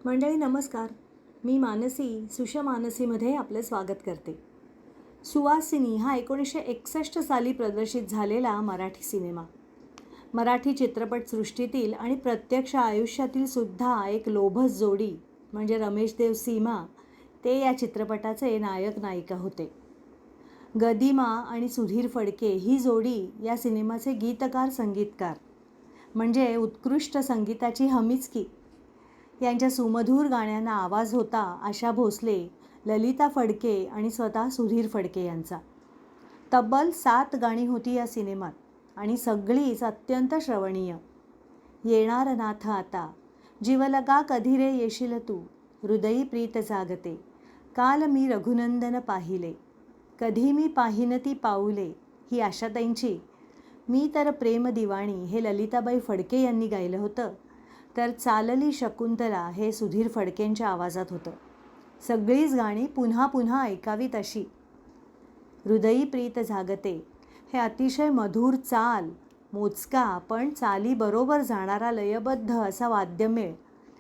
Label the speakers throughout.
Speaker 1: मंडळी नमस्कार. मी मानसी सुषमानसीमध्ये आपले स्वागत करते. सुवासिनी हा 1961 साली प्रदर्शित झालेला मराठी सिनेमा. मराठी चित्रपटसृष्टीतील आणि प्रत्यक्ष आयुष्यातील सुद्धा एक लोभस जोडी म्हणजे रमेश देव सीमा ते या चित्रपटाचे नायक नायिका होते. गदिमा आणि सुधीर फडके ही जोडी या सिनेमाचे गीतकार संगीतकार म्हणजे उत्कृष्ट संगीताची हमीच की. यांच्या सुमधूर गाण्यांना आवाज होता आशा भोसले, ललिता फडके आणि स्वतः सुधीर फडके यांचा. तब्बल 7 गाणी होती या सिनेमात आणि सगळीच अत्यंत श्रवणीय. येणार नाथ आता, जीवलगा कधी रे येशील तू, हृदयी प्रीत जागते, काल मी रघुनंदन पाहिले, कधी मी पाहिन ती पाऊले ही आशाताईंची, मी तर प्रेम दिवाणी हे ललिताबाई फडके यांनी गायलं होतं, तर चालली शकुंतला हे सुधीर फडकेंच्या आवाजात होतं. सगळीच गाणी पुन्हा पुन्हा ऐकावीत अशी. हृदयी प्रीत जागते हे अतिशय मधुर चाल, मोजका पण चाली बरोबर जाणारा लयबद्ध असा वाद्यमेळ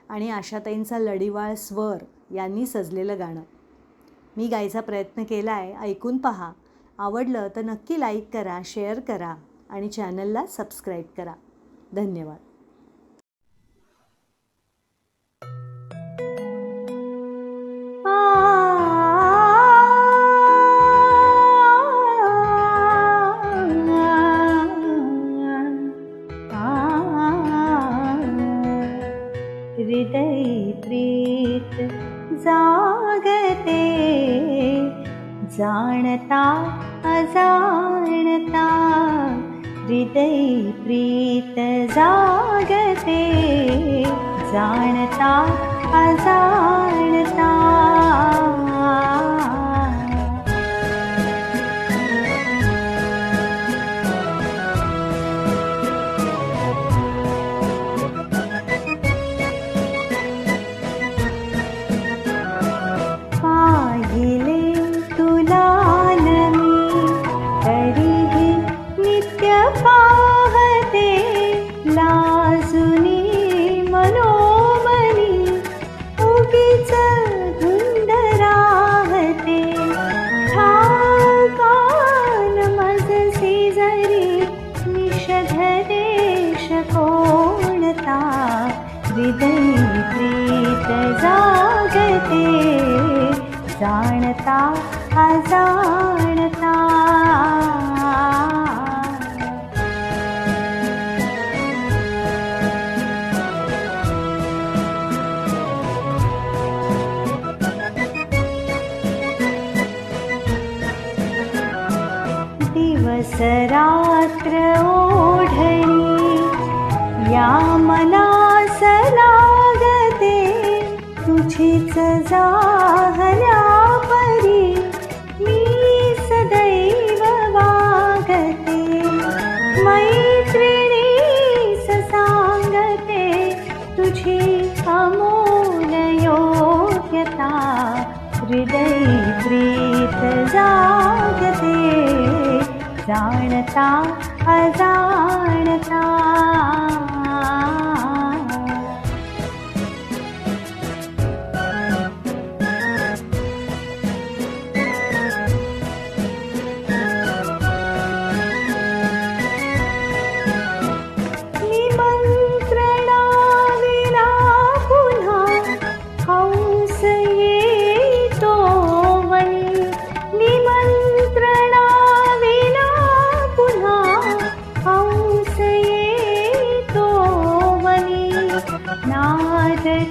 Speaker 1: आणि आशाताईंचा लढीवाळ स्वर यांनी सजलेलं गाणं. मी गायचा प्रयत्न केला आहे, ऐकून पहा. आवडलं तर नक्की लाईक करा, शेअर करा आणि चॅनलला सबस्क्राईब करा. धन्यवाद.
Speaker 2: हृदय प्रीत जागते, जाणता अजाणता, हृदय प्रीत जागते, जाणता अजाणता. हृदय प्रीत जागते, जाणता अजाणता. दिवस रात्र ओढणी या मनास लागते, तुझीच जाहल्या परी मी सदैव वागते, मैत्रिणीस सांगते तुझी अमोल योग्यता, हृदय प्रीत जागते, जाणता अजाणता.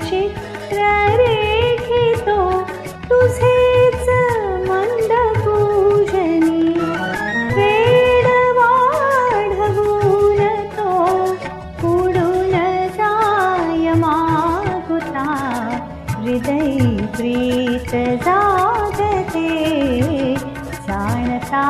Speaker 2: चित्र रेखितो तुझेच मंद पूजनी, वेड वाढवून तो उडून जाय मागुता, हृदय प्रीत जागते, जाणता